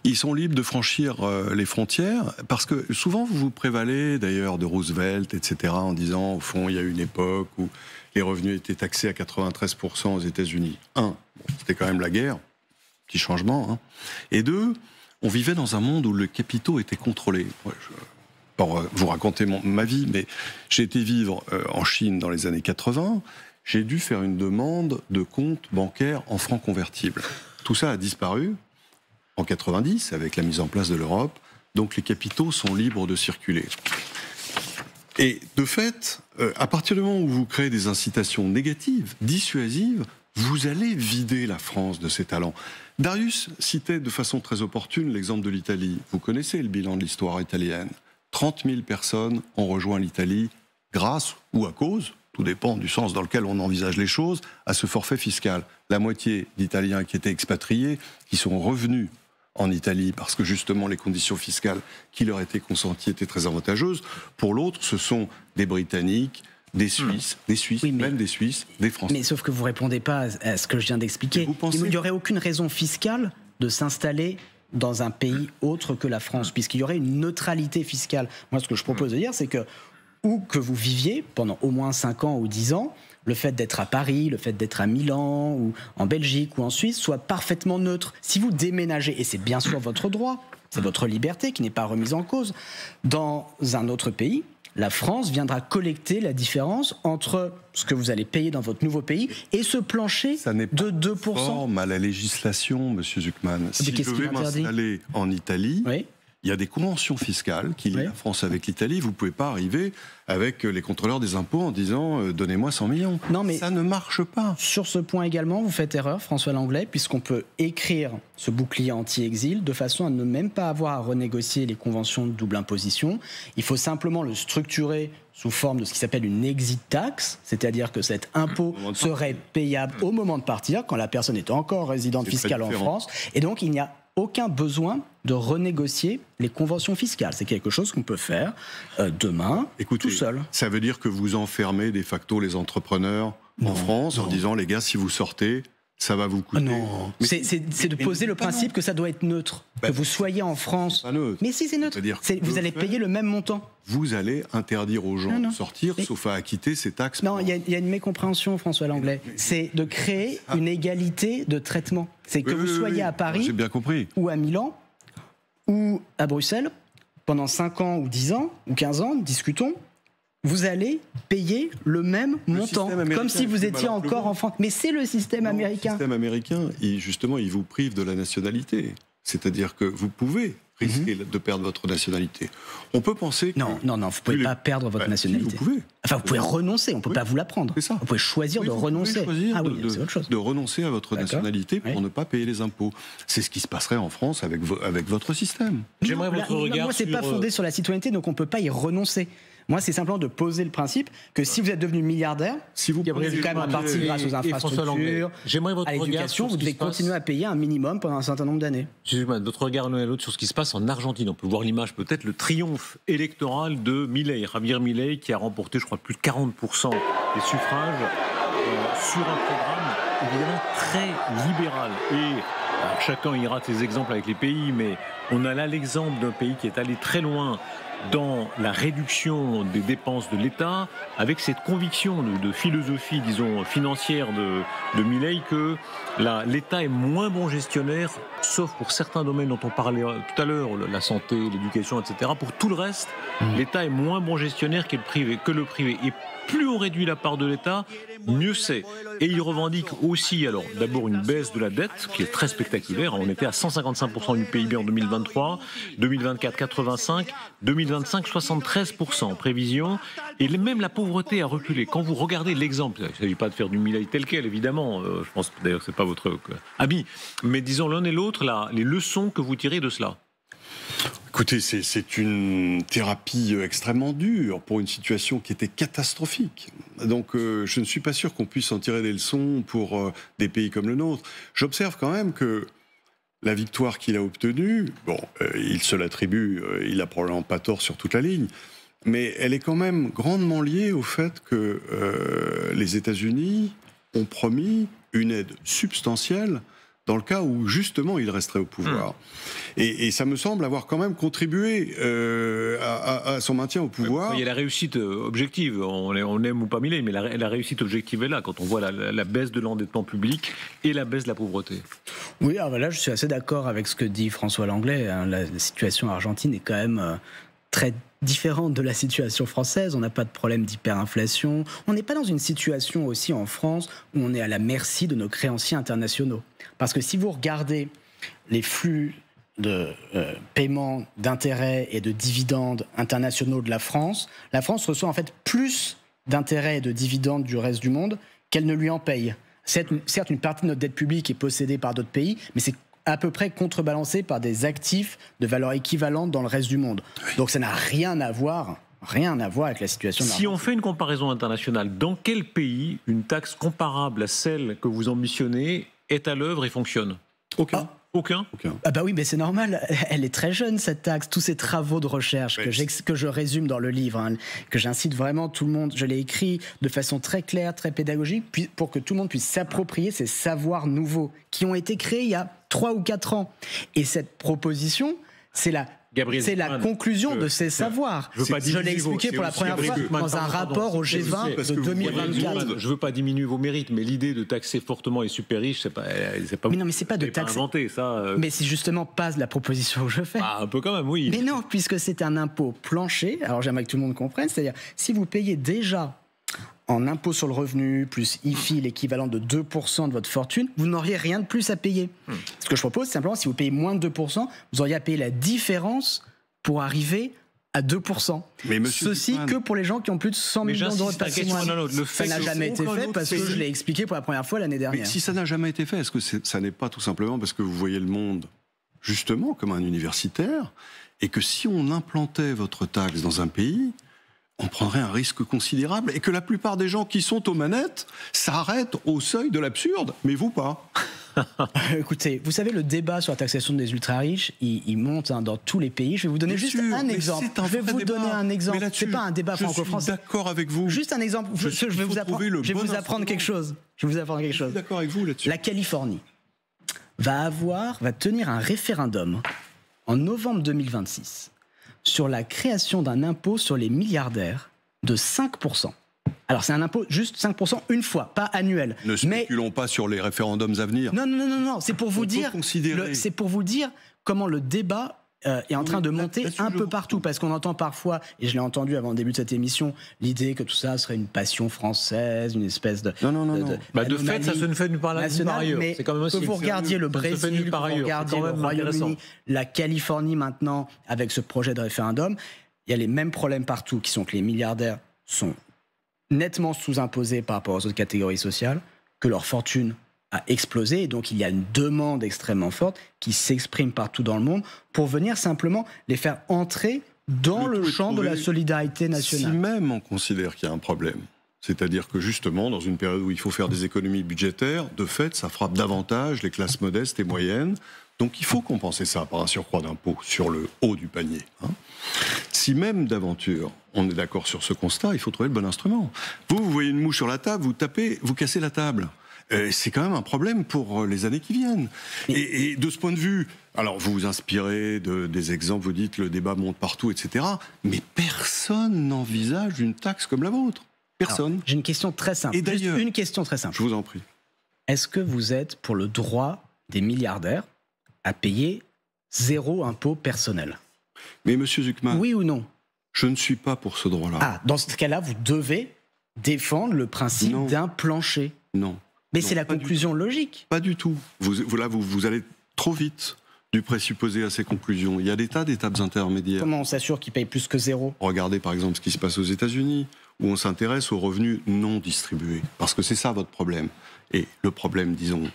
Ils sont libres de franchir les frontières, parce que souvent vous vous prévalez d'ailleurs de Roosevelt, etc., en disant, au fond, il y a une époque où les revenus étaient taxés à 93% aux États-Unis. C'était quand même la guerre, petit changement. Et 2, on vivait dans un monde où le capitaux était contrôlé. Pour vous raconter ma vie, mais j'ai été vivre en Chine dans les années 80, j'ai dû faire une demande de compte bancaire en francs convertibles. Tout ça a disparu en 90, avec la mise en place de l'Europe, donc les capitaux sont libres de circuler. Et de fait, à partir du moment où vous créez des incitations négatives, dissuasives, vous allez vider la France de ses talents. Darius citait de façon très opportune l'exemple de l'Italie. Vous connaissez le bilan de l'histoire italienne. 30 000 personnes ont rejoint l'Italie grâce ou à cause, tout dépend du sens dans lequel on envisage les choses, à ce forfait fiscal. La moitié d'Italiens qui étaient expatriés, qui sont revenus en Italie parce que justement les conditions fiscales qui leur étaient consenties étaient très avantageuses. Pour l'autre, ce sont des Britanniques, des Suisses, oui, même des Suisses, des Français. Mais sauf que vous ne répondez pas à ce que je viens d'expliquer. Il n'y aurait aucune raison fiscale de s'installer dans un pays autre que la France, puisqu'il y aurait une neutralité fiscale. Moi, ce que je propose de dire, c'est que où que vous viviez pendant au moins 5 ans ou 10 ans, le fait d'être à Paris, le fait d'être à Milan ou en Belgique ou en Suisse soit parfaitement neutre. Si vous déménagez, et c'est bien sûr votre droit, c'est votre liberté qui n'est pas remise en cause, dans un autre pays, la France viendra collecter la différence entre ce que vous allez payer dans votre nouveau pays et ce plancher de 2%. Ça forme à la législation, M. Zuckman. Si je vais m'installer en Italie... Oui. Il y a des conventions fiscales qui lient la France avec l'Italie. Vous ne pouvez pas arriver avec les contrôleurs des impôts en disant « donnez-moi 100 millions ». Non, mais ça ne marche pas. Sur ce point également, vous faites erreur, François Langlais, puisqu'on peut écrire ce bouclier anti-exil de façon à ne même pas avoir à renégocier les conventions de double imposition. Il faut simplement le structurer sous forme de ce qui s'appelle une exit tax, c'est-à-dire que cet impôt serait payable au moment de partir, quand la personne est encore résidente fiscale en France. Et donc, il n'y a aucun besoin de renégocier les conventions fiscales. C'est quelque chose qu'on peut faire demain, tout seul. Ça veut dire que vous enfermez de facto les entrepreneurs en France en disant, les gars, si vous sortez, ça va vous coûter... Non, c'est de poser le principe que ça doit être neutre. Que vous soyez en France... Mais si, c'est neutre. Vous allez payer le même montant. Vous allez interdire aux gens de sortir, sauf à acquitter ces taxes. Non, il y a une mécompréhension, François Langlais. C'est de créer une égalité de traitement. C'est que vous soyez à Paris, j'ai bien compris, ou à Milan, ou à Bruxelles, pendant 5 ans ou 10 ans, ou 15 ans, discutons, vous allez payer le même montant, comme si vous étiez encore en France. Mais c'est le système américain. Le système américain, justement, il vous prive de la nationalité. C'est-à-dire que vous pouvez risquer de perdre votre nationalité. On peut penser que... Non, vous ne pouvez pas perdre votre nationalité. Si, vous pouvez. Enfin, vous pouvez renoncer, on ne peut pas vous la prendre. C'est ça. Vous pouvez choisir de renoncer. C'est autre chose. De renoncer à votre nationalité pour ne pas payer les impôts. C'est ce qui se passerait en France avec votre système. J'aimerais votre regard moi, c'est pas fondé sur la citoyenneté, donc on ne peut pas y renoncer. Moi, c'est simplement de poser le principe que si vous êtes devenu milliardaire, si vous quand même en partie grâce aux infrastructures, à l'éducation, vous devez continuer à payer un minimum pendant un certain nombre d'années. Excusez-moi, votre regard l'un et l'autre sur ce qui se passe en Argentine. On peut voir l'image peut-être, le triomphe électoral de Milei, Javier Milei, qui a remporté, je crois, plus de 40% des suffrages sur un programme évidemment très libéral. Et alors, chacun ira de ses exemples avec les pays, mais on a là l'exemple d'un pays qui est allé très loin dans la réduction des dépenses de l'État, avec cette conviction de philosophie, disons, financière de Milei, que l'État est moins bon gestionnaire, sauf pour certains domaines dont on parlait tout à l'heure, la santé, l'éducation, etc. Pour tout le reste, l'État est moins bon gestionnaire que le privé. Et plus on réduit la part de l'État, mieux c'est. Et il revendique aussi, alors d'abord une baisse de la dette, qui est très spectaculaire. On était à 155% du PIB en 2023, 2024 85, 2025 73% en prévision. Et même la pauvreté a reculé. Quand vous regardez l'exemple, il ne s'agit pas de faire du Milei tel quel, évidemment. Je pense d'ailleurs que ce n'est pas votre ami. Mais disons l'un et l'autre, les leçons que vous tirez de cela. Écoutez, c'est une thérapie extrêmement dure pour une situation qui était catastrophique. Donc je ne suis pas sûr qu'on puisse en tirer des leçons pour des pays comme le nôtre. J'observe quand même que la victoire qu'il a obtenue, il se l'attribue, il n'a probablement pas tort sur toute la ligne, mais elle est quand même grandement liée au fait que les États-Unis ont promis une aide substantielle dans le cas où, justement, il resterait au pouvoir. Et ça me semble avoir quand même contribué à son maintien au pouvoir. Il y a la réussite objective. On aime ou pas Milei, mais la réussite objective est là, quand on voit la baisse de l'endettement public et la baisse de la pauvreté. Oui, alors là, je suis assez d'accord avec ce que dit François Langlais. La situation argentine est quand même très différente de la situation française. On n'a pas de problème d'hyperinflation. On n'est pas dans une situation aussi en France où on est à la merci de nos créanciers internationaux. Parce que si vous regardez les flux de paiement d'intérêts et de dividendes internationaux de la France reçoit en fait plus d'intérêts et de dividendes du reste du monde qu'elle ne lui en paye. Certes, une partie de notre dette publique est possédée par d'autres pays, mais c'est à peu près contrebalancé par des actifs de valeur équivalente dans le reste du monde. Donc ça n'a rien à voir avec la situation de Si on fait une comparaison internationale, dans quel pays une taxe comparable à celle que vous ambitionnez est à l'œuvre et fonctionne ? Aucun. Ah bah oui, mais c'est normal. Elle est très jeune, cette taxe. Tous ces travaux de recherche que je résume dans le livre, que j'incite vraiment tout le monde, je l'ai écrit de façon très claire, très pédagogique, pour que tout le monde puisse s'approprier ces savoirs nouveaux qui ont été créés il y a 3 ou 4 ans. Et cette proposition, c'est la conclusion de ces savoirs. Je l'ai expliqué pour la première fois dans un rapport au G20 de 2024. Je ne veux pas diminuer vos mérites, mais l'idée de taxer fortement les super riches, c'est pas. Mais non, mais c'est pas de taxer. Inventé, ça. Mais c'est justement pas la proposition que je fais. Un peu quand même, oui. Mais non, puisque c'est un impôt plancher. Alors j'aimerais que tout le monde comprenne, c'est-à-dire si vous payez déjà en impôt sur le revenu, plus IFI, l'équivalent de 2% de votre fortune, vous n'auriez rien de plus à payer. Ce que je propose, c'est simplement, si vous payez moins de 2%, vous auriez à payer la différence pour arriver à 2%. Mais Ceci Zucman, que pour les gens qui ont plus de 100 millions d'euros de patrimoine. Ça n'a jamais été fait parce que je l'ai expliqué pour la première fois l'année dernière. Mais si ça n'a jamais été fait, est-ce que ça n'est pas tout simplement parce que vous voyez le monde justement comme un universitaire et que si on implantait votre taxe dans un pays, on prendrait un risque considérable et que la plupart des gens qui sont aux manettes s'arrêtent au seuil de l'absurde, mais vous pas. Écoutez, vous savez, le débat sur la taxation des ultra-riches, il monte dans tous les pays. Je vais vous donner juste un exemple. Je vais vous donner un exemple. C'est pas un débat franco-français. Je suis d'accord avec vous. Juste un exemple. Je vais vous apprendre quelque chose. Je suis d'accord avec vous là-dessus. La Californie va tenir un référendum en novembre 2026 sur la création d'un impôt sur les milliardaires de 5%. Alors c'est un impôt juste 5% une fois, pas annuel. Ne spéculons pas sur les référendums à venir. Non, c'est pour vous dire comment le débat est en train de monter un peu partout, comprends. parce qu'on entend parfois, et je l'ai entendu avant le début de cette émission, l'idée que tout ça serait une passion française, une espèce de... De fait, ça se ne fait nulle part ailleurs. Mais c'est quand même aussi que vous regardiez le Brésil, que vous regardiez le Royaume-Uni, la Californie maintenant, avec ce projet de référendum, il y a les mêmes problèmes partout, qui sont que les milliardaires sont nettement sous-imposés par rapport aux autres catégories sociales, que leur fortune a explosé, et donc il y a une demande extrêmement forte qui s'exprime partout dans le monde pour venir simplement les faire entrer dans le champ de la solidarité nationale. Si même on considère qu'il y a un problème, c'est-à-dire que justement, dans une période où il faut faire des économies budgétaires, de fait, ça frappe davantage les classes modestes et moyennes. Donc il faut compenser ça par un surcroît d'impôt sur le haut du panier. Si même d'aventure on est d'accord sur ce constat, il faut trouver le bon instrument. Vous voyez une mouche sur la table, vous tapez, vous cassez la table. C'est quand même un problème pour les années qui viennent. Et de ce point de vue, alors vous vous inspirez des exemples, vous dites le débat monte partout, etc. Mais personne n'envisage une taxe comme la vôtre. Personne. J'ai une question très simple. Et d'ailleurs, une question très simple. Je vous en prie. Est-ce que vous êtes pour le droit des milliardaires à payer 0 impôt personnel? Mais monsieur Zuckman, oui ou non? Je ne suis pas pour ce droit-là. Ah, dans ce cas-là, vous devez défendre le principe d'un plancher. Non. Mais c'est la conclusion logique. Pas du tout. Vous allez trop vite du présupposé à ces conclusions. Il y a des tas d'étapes intermédiaires. Comment on s'assure qu'ils payent plus que 0? Regardez par exemple ce qui se passe aux États-Unis, où on s'intéresse aux revenus non distribués. Parce que c'est ça votre problème. Et le problème, disons,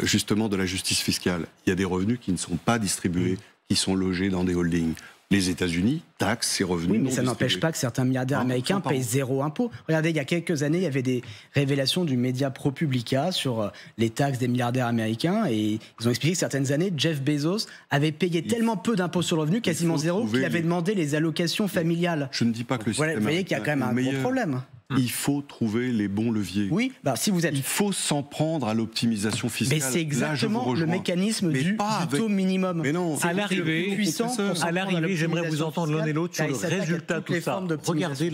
justement de la justice fiscale. Il y a des revenus qui ne sont pas distribués, qui sont logés dans des holdings. Les États-Unis taxent ces revenus. Oui, mais ça n'empêche pas que certains milliardaires américains payent 0 impôt. Regardez, il y a quelques années, il y avait des révélations du média ProPublica sur les taxes des milliardaires américains, et ils ont expliqué que certaines années, Jeff Bezos avait payé tellement peu d'impôts sur le revenu, quasiment 0, qu'il avait demandé les allocations familiales. Je ne dis pas que le système... Vous voyez qu'il y a quand même un gros problème. Il faut trouver les bons leviers. Oui, si vous êtes... Il faut s'en prendre à l'optimisation fiscale. Mais c'est exactement le mécanisme du taux minimum. Mais non, à l'arrivée, j'aimerais vous entendre l'un et l'autre sur le résultat de tout ça. Regardez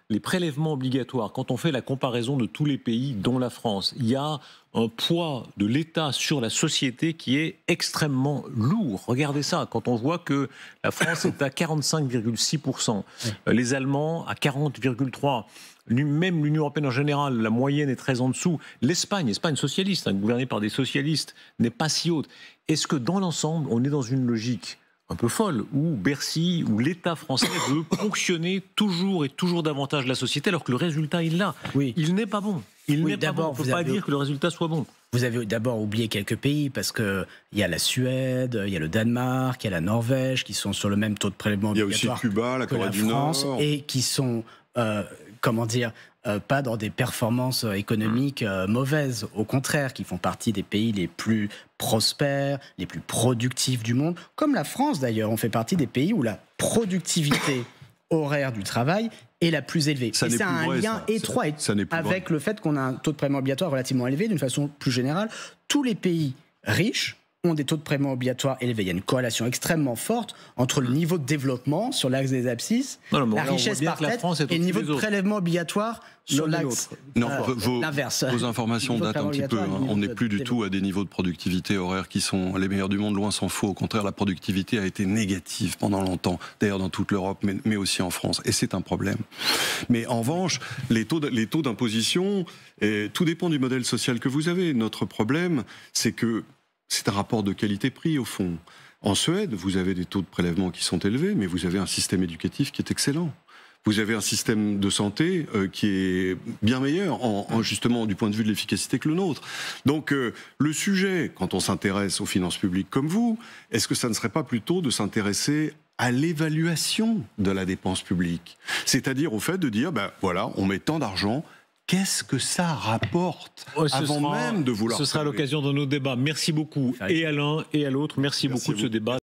les prélèvements obligatoires. Quand on fait la comparaison de tous les pays, dont la France, il y a un poids de l'État sur la société qui est extrêmement lourd. Regardez ça, quand on voit que la France est à 45,6%, les Allemands à 40,3%, même l'Union européenne en général, la moyenne est très en dessous. L'Espagne socialiste, gouvernée par des socialistes, n'est pas si haute. Est-ce que dans l'ensemble, on est dans une logique un peu folle, où Bercy, où l'État français veut ponctionner toujours et toujours davantage la société, alors que le résultat, il l'a. Oui. Il n'est pas bon. On ne peut pas dire que le résultat soit bon. Vous avez d'abord oublié quelques pays, parce qu'il y a la Suède, il y a le Danemark, il y a la Norvège, qui sont sur le même taux de prélèvement obligatoire. Il y a aussi Cuba, la Corée du France, Nord. et qui sont, pas dans des performances économiques mauvaises. Au contraire, qui font partie des pays les plus prospères, les plus productifs du monde. Comme la France d'ailleurs, on fait partie des pays où la productivité horaire du travail est la plus élevée. Et ça a un lien étroit avec le fait qu'on a un taux de prélèvement obligatoire relativement élevé. D'une façon plus générale, tous les pays riches ont des taux de prélèvement obligatoires élevés. Il y a une corrélation extrêmement forte entre le niveau de développement sur l'axe des abscisses, la richesse par tête, et le niveau de prélèvement obligatoire sur l'axe l'inverse. Vos informations datent un petit peu. On n'est plus du tout à des niveaux de productivité horaire qui sont les meilleurs du monde, loin s'en faut. Au contraire, la productivité a été négative pendant longtemps, d'ailleurs dans toute l'Europe, mais aussi en France. Et c'est un problème. Mais en revanche, les taux d'imposition, tout dépend du modèle social que vous avez. Notre problème, c'est que c'est un rapport de qualité-prix, au fond. En Suède, vous avez des taux de prélèvement qui sont élevés, mais vous avez un système éducatif qui est excellent. Vous avez un système de santé qui est bien meilleur, justement, du point de vue de l'efficacité que le nôtre. Donc, le sujet, quand on s'intéresse aux finances publiques comme vous, est-ce que ça ne serait pas plutôt de s'intéresser à l'évaluation de la dépense publique? C'est-à-dire au fait de dire, voilà, on met tant d'argent, qu'est-ce que ça rapporte avant même de vouloir... Ce sera l'occasion de nos débats. Merci beaucoup, et à l'un et à l'autre. Merci beaucoup de ce débat.